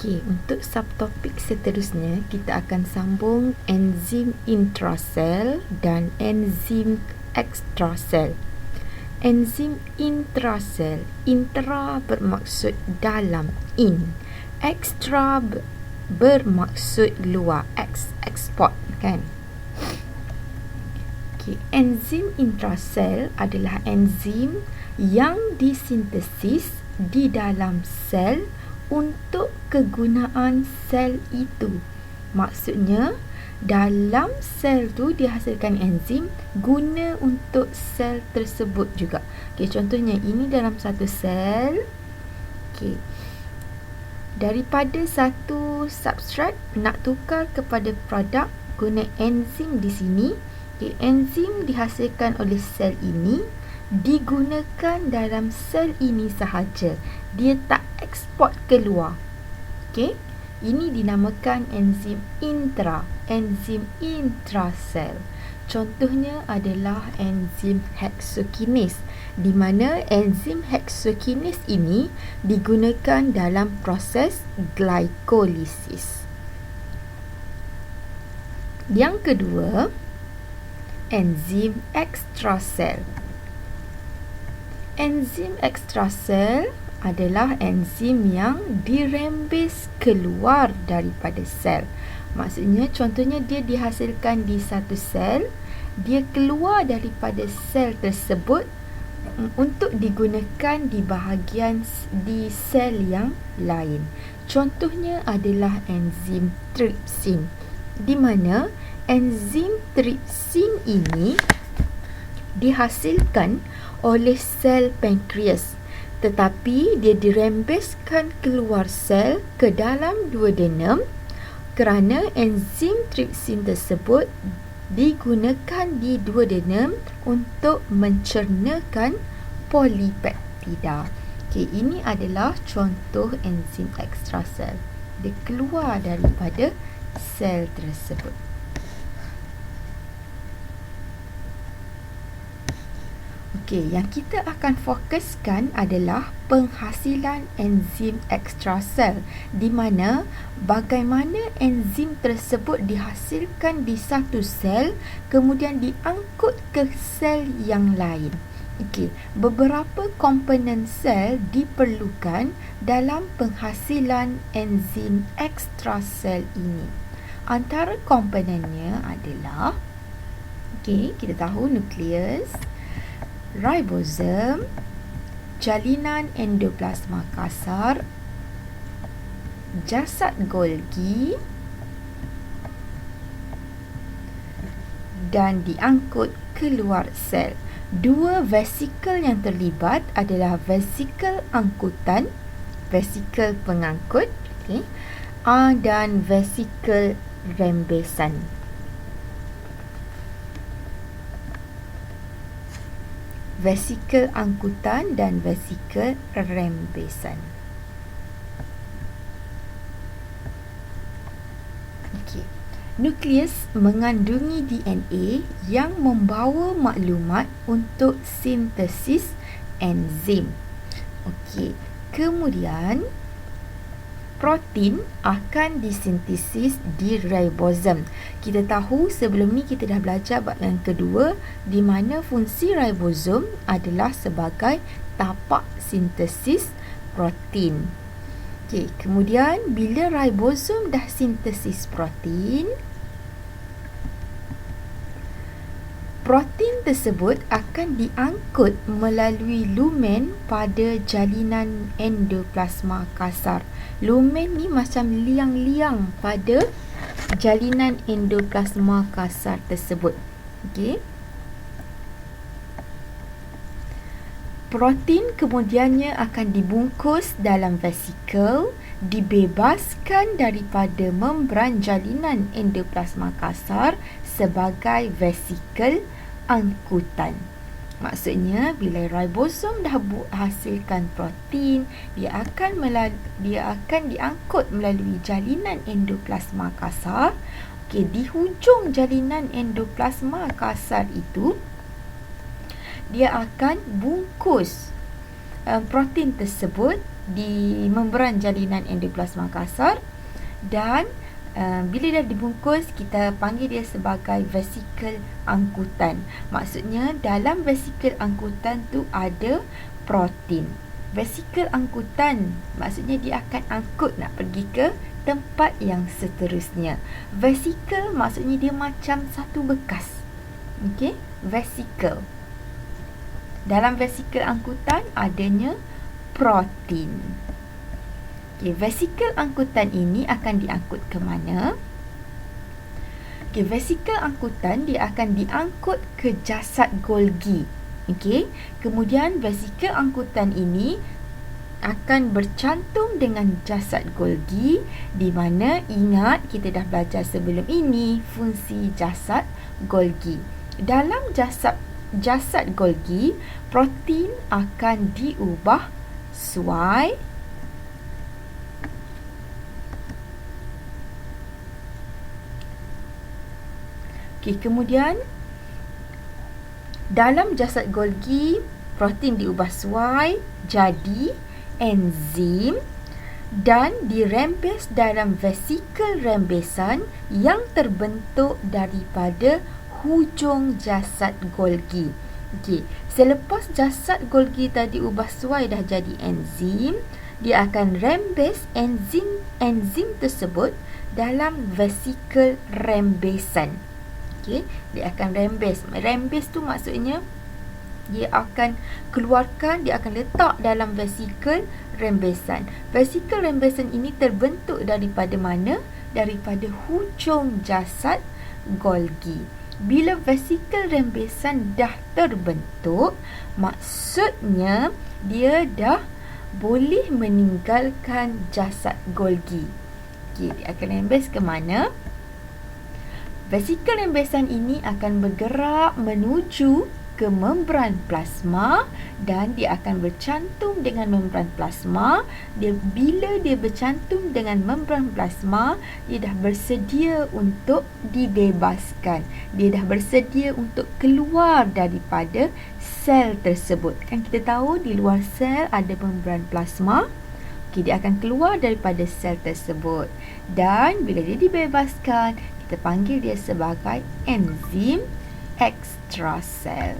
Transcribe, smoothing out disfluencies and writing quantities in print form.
Okey, untuk subtopik seterusnya kita akan sambung enzim intrasel dan enzim extrasel. Enzim intrasel, intra bermaksud dalam, in. Extra bermaksud luar, export kan. Okey, enzim intrasel adalah enzim yang disintesis di dalam sel untuk kegunaan sel itu. Maksudnya dalam sel tu dihasilkan enzim guna untuk sel tersebut juga. Okey, contohnya ini dalam satu sel. Okey. Daripada satu substrat nak tukar kepada produk guna enzim di sini. Okey, enzim dihasilkan oleh sel ini digunakan dalam sel ini sahaja. Dia tak ekspor keluar. Okey, ini dinamakan enzim intrasel. Contohnya adalah enzim heksokinase, di mana enzim heksokinase ini digunakan dalam proses glikolisis. Yang kedua, enzim ekstrasel. Enzim ekstrasel adalah enzim yang dirembes keluar daripada sel. Maksudnya contohnya dia dihasilkan di satu sel, dia keluar daripada sel tersebut untuk digunakan di bahagian di sel yang lain. Contohnya adalah enzim tripsin, di mana enzim tripsin ini dihasilkan oleh sel pankreas, tetapi dia dirembeskan keluar sel ke dalam duodenum kerana enzim tripsin tersebut digunakan di duodenum untuk mencernakan polipeptida. Okey, ini adalah contoh enzim ekstrasel. Dia keluar daripada sel tersebut. Okey, yang kita akan fokuskan adalah penghasilan enzim ekstrasel, di mana bagaimana enzim tersebut dihasilkan di satu sel kemudian diangkut ke sel yang lain. Okey, beberapa komponen sel diperlukan dalam penghasilan enzim ekstrasel ini. Antara komponennya adalah, okey, kita tahu nukleus, ribosom, jalinan endoplasma kasar, jasad Golgi dan diangkut keluar sel. Dua vesikel yang terlibat adalah vesikel angkutan, vesikel pengangkut, okay, dan vesikel rembesan. Vesikel angkutan dan vesikel rembesan. Okey. Nukleus mengandungi DNA yang membawa maklumat untuk sintesis enzim. Okey. Kemudian protein akan disintesis di ribosom. Kita tahu sebelum ni kita dah belajar bab yang kedua, di mana fungsi ribosom adalah sebagai tapak sintesis protein. Okey, kemudian bila ribosom dah sintesis protein, protein tersebut akan diangkut melalui lumen pada jalinan endoplasma kasar. Lumen ni macam liang-liang pada jalinan endoplasma kasar tersebut. Okey. Protein kemudiannya akan dibungkus dalam vesikel, dibebaskan daripada membran jalinan endoplasma kasar sebagai vesikel angkutan. Maksudnya bila ribosom dah hasilkan protein, dia akan diangkut melalui jalinan endoplasma kasar. Okey, di hujung jalinan endoplasma kasar itu, dia akan bungkus protein tersebut di membran jalinan endoplasma kasar. Dan bila dah dibungkus, kita panggil dia sebagai vesikel angkutan. Maksudnya dalam vesikel angkutan tu ada protein. Vesikel angkutan maksudnya dia akan angkut nak pergi ke tempat yang seterusnya. Vesikel maksudnya dia macam satu bekas. Okey, vesikel. Dalam vesikel angkutan adanya protein. Okey, vesikel angkutan ini akan diangkut ke mana? Okey, vesikel angkutan dia akan diangkut ke jasad Golgi. Okey, kemudian vesikel angkutan ini akan bercantum dengan jasad Golgi, di mana ingat kita dah belajar sebelum ini fungsi jasad Golgi. Dalam jasad Golgi, protein akan diubah suai kemudian dalam jasad Golgi, protein diubah suai jadi enzim dan dirembes dalam vesikel rembesan yang terbentuk daripada hujung jasad Golgi. Okey, selepas jasad Golgi tadi ubah suai dah jadi enzim, dia akan rembes enzim tersebut dalam vesikel rembesan. Okey, dia akan rembes. Rembes tu maksudnya dia akan keluarkan, dia akan letak dalam vesikel rembesan. Vesikel rembesan ini terbentuk daripada mana? Daripada hujung jasad Golgi. Bila vesikel rembesan dah terbentuk, maksudnya dia dah boleh meninggalkan jasad Golgi. Okey, dia akan rembes ke mana? Vesikel rembesan ini akan bergerak menuju ke membran plasma dan dia akan bercantum dengan membran plasma. Bila dia bercantum dengan membran plasma, dia dah bersedia untuk dibebaskan. Dia dah bersedia untuk keluar daripada sel tersebut. Kan kita tahu di luar sel ada membran plasma. Okey, dia akan keluar daripada sel tersebut. Dan bila dia dibebaskan, kita panggil dia sebagai enzim ekstrasel.